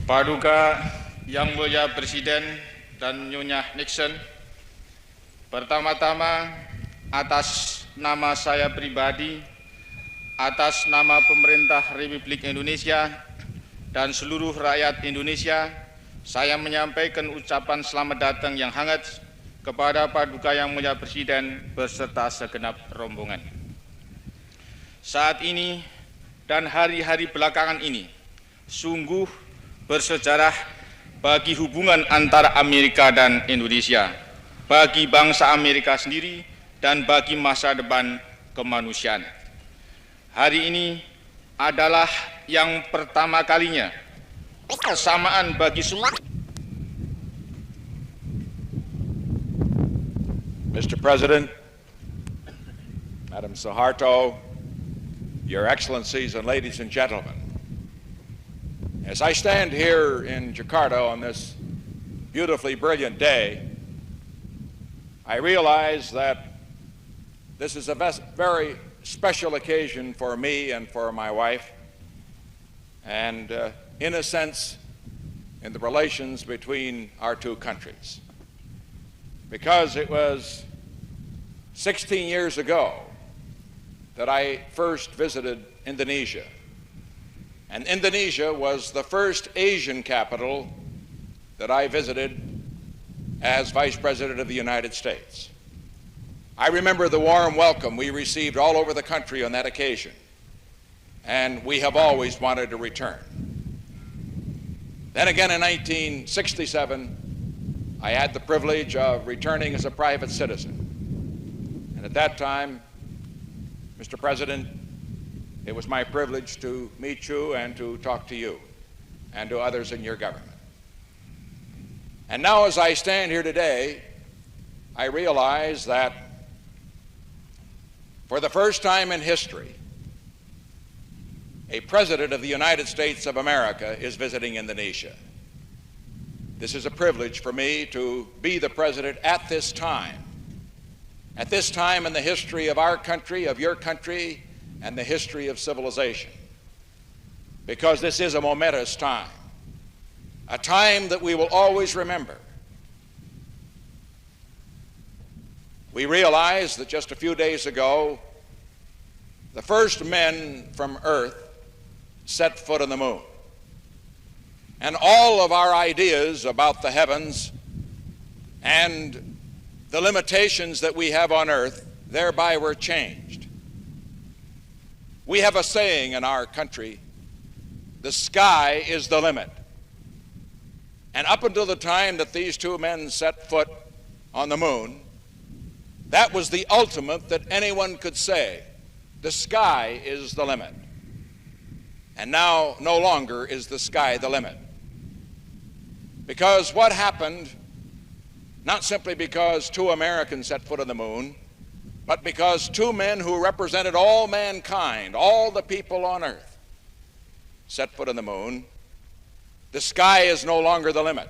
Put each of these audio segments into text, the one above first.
Paduka Yang Mulia Presiden dan Nyonya Nixon, pertama-tama atas nama saya pribadi, atas nama pemerintah Republik Indonesia dan seluruh rakyat Indonesia, saya menyampaikan ucapan selamat datang yang hangat kepada Paduka Yang Mulia Presiden beserta segenap rombongan. Saat ini dan hari-hari belakangan ini sungguh bersejarah bagi hubungan antara Amerika dan Indonesia, bagi bangsa Amerika sendiri, dan bagi masa depan kemanusiaan. Hari ini adalah yang pertama kalinya kesamaan bagi semua. Mr. President, Madam Suharto, Your Excellencies and ladies and gentlemen, as I stand here in Jakarta on this beautifully brilliant day, I realize that this is a very special occasion for me and for my wife, and in a sense, in the relations between our two countries. Because it was 16 years ago that I first visited Indonesia. And Indonesia was the first Asian capital that I visited as Vice President of the United States. I remember the warm welcome we received all over the country on that occasion, and we have always wanted to return. Then again in 1967, I had the privilege of returning as a private citizen. And at that time, Mr. President, it was my privilege to meet you and to talk to you and to others in your government. And now as I stand here today, I realize that for the first time in history, a President of the United States of America is visiting Indonesia. This is a privilege for me to be the President at this time in the history of our country, of your country, and the history of civilization. Because this is a momentous time, a time that we will always remember. We realize that just a few days ago, the first men from Earth set foot on the moon. And all of our ideas about the heavens and the limitations that we have on Earth thereby were changed. We have a saying in our country, the sky is the limit. And up until the time that these two men set foot on the moon, that was the ultimate that anyone could say. The sky is the limit. And now no longer is the sky the limit. Because what happened, not simply because two Americans set foot on the moon, but because two men who represented all mankind, all the people on Earth, set foot on the moon, the sky is no longer the limit.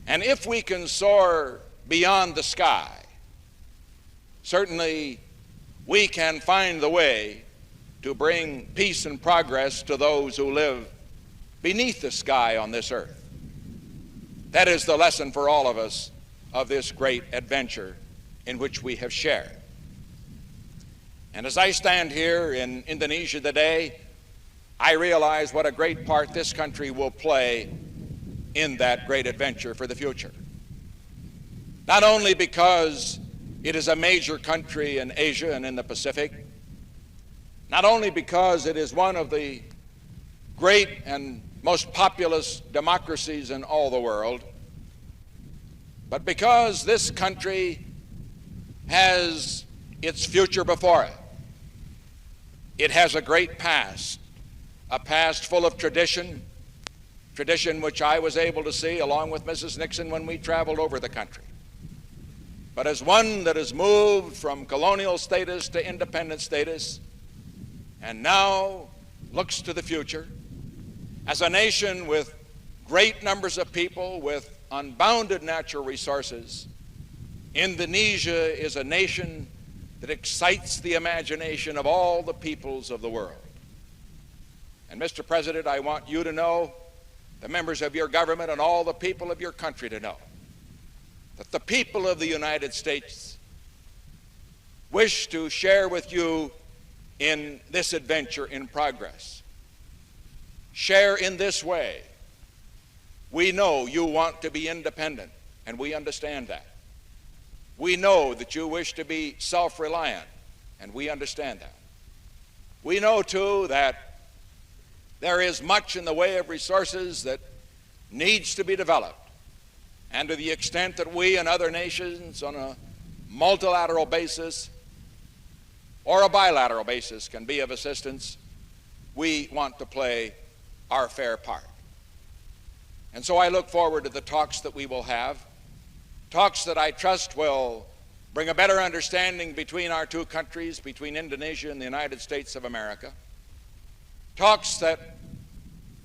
And if we can soar beyond the sky, certainly we can find the way to bring peace and progress to those who live beneath the sky on this earth. That is the lesson for all of us of this great adventure in which we have shared. And as I stand here in Indonesia today, I realize what a great part this country will play in that great adventure for the future. Not only because it is a major country in Asia and in the Pacific, not only because it is one of the great and most populous democracies in all the world, but because this country has its future before it. It has a great past, a past full of tradition which I was able to see along with Mrs. Nixon when we traveled over the country. But as one that has moved from colonial status to independent status and now looks to the future, as a nation with great numbers of people with unbounded natural resources, Indonesia is a nation that excites the imagination of all the peoples of the world. And Mr. President, I want you to know, the members of your government and all the people of your country to know, that the people of the United States wish to share with you in this adventure in progress. Share in this way. We know you want to be independent, and we understand that. We know that you wish to be self-reliant, and we understand that. We know, too, that there is much in the way of resources that needs to be developed. And to the extent that we and other nations on a multilateral basis or a bilateral basis can be of assistance, we want to play our fair part. And so I look forward to the talks that we will have, talks that I trust will bring a better understanding between our two countries, between Indonesia and the United States of America, talks that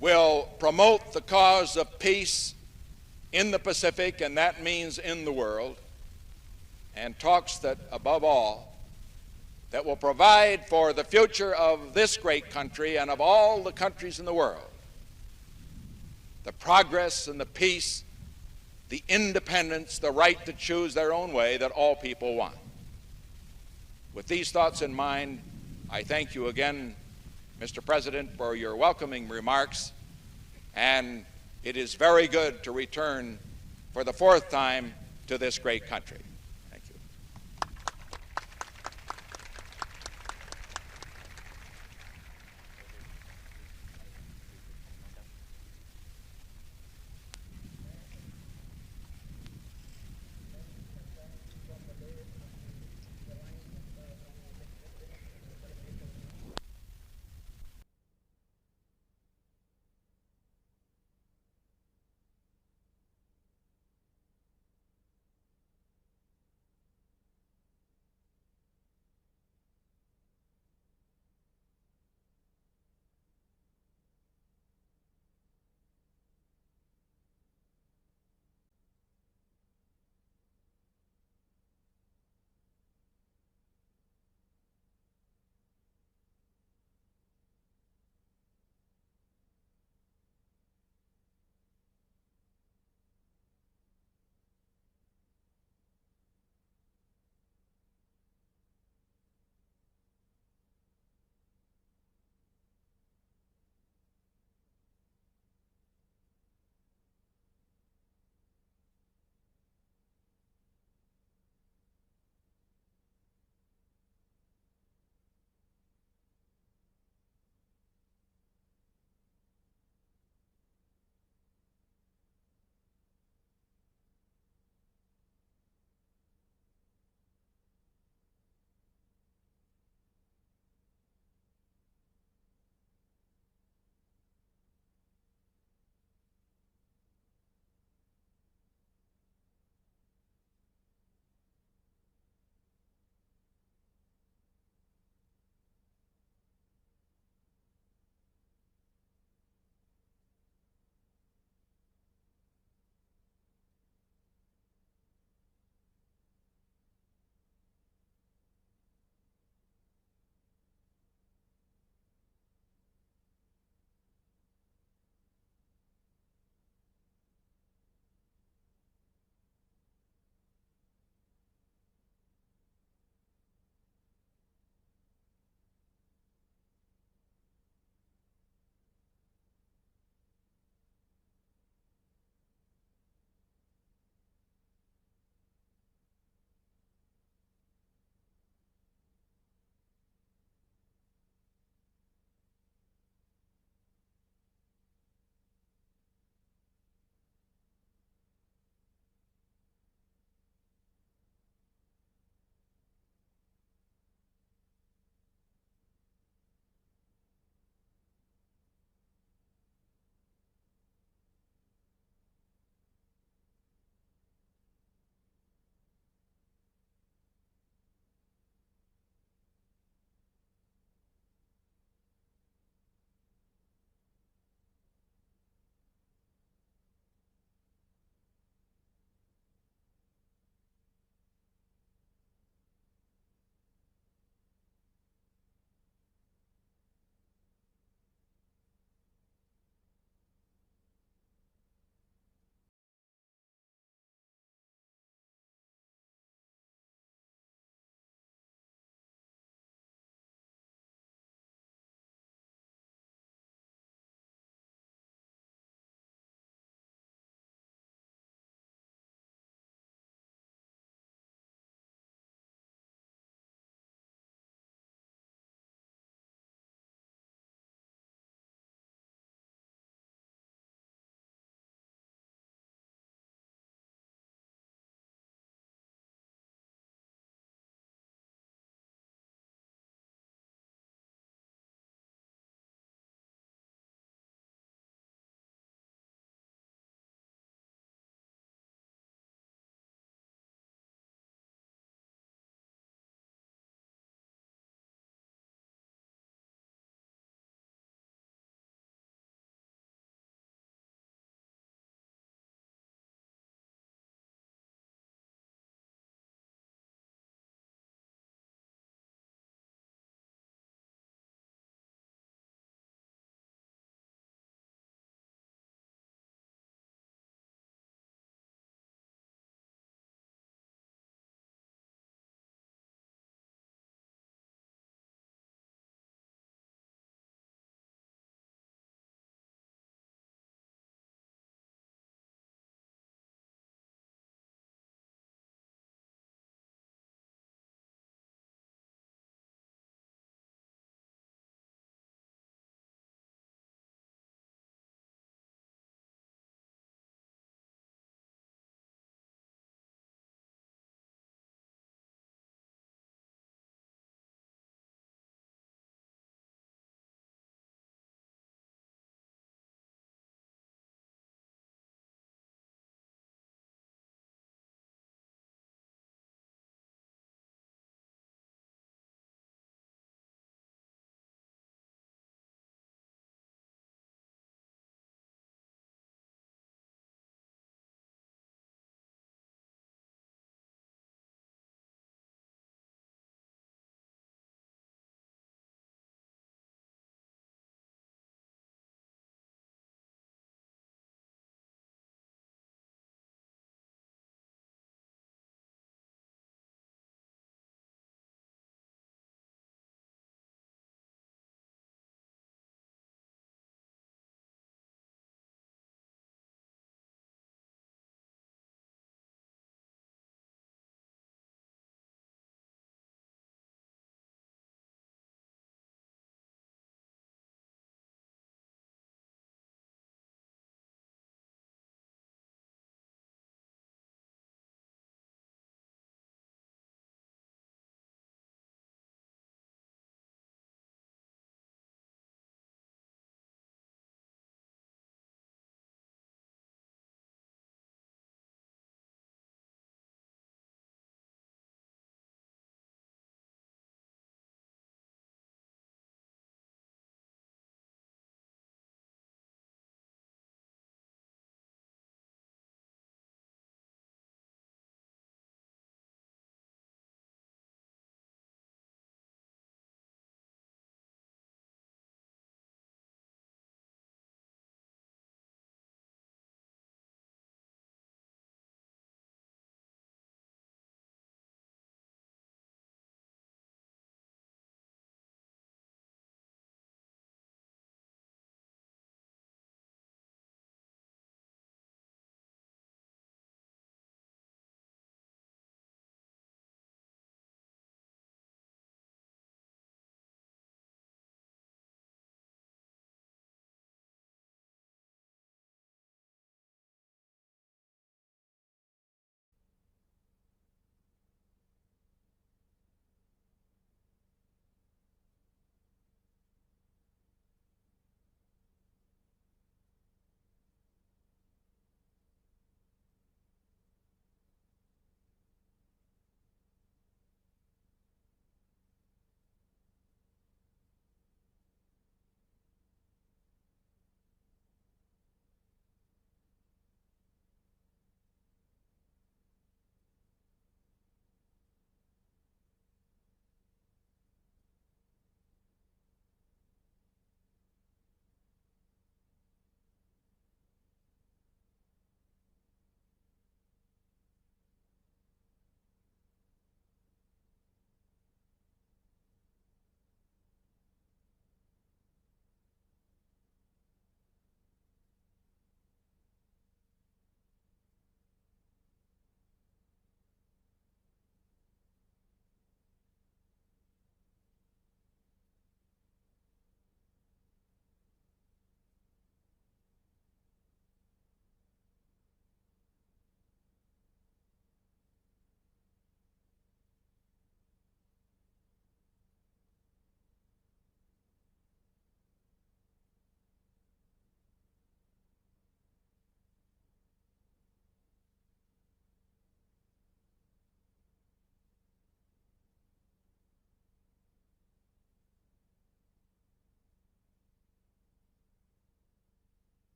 will promote the cause of peace in the Pacific, and that means in the world, and talks that, above all, that will provide for the future of this great country and of all the countries in the world the progress and the peace, the independence, the right to choose their own way that all people want. With these thoughts in mind, I thank you again, Mr. President, for your welcoming remarks, and it is very good to return for the fourth time to this great country.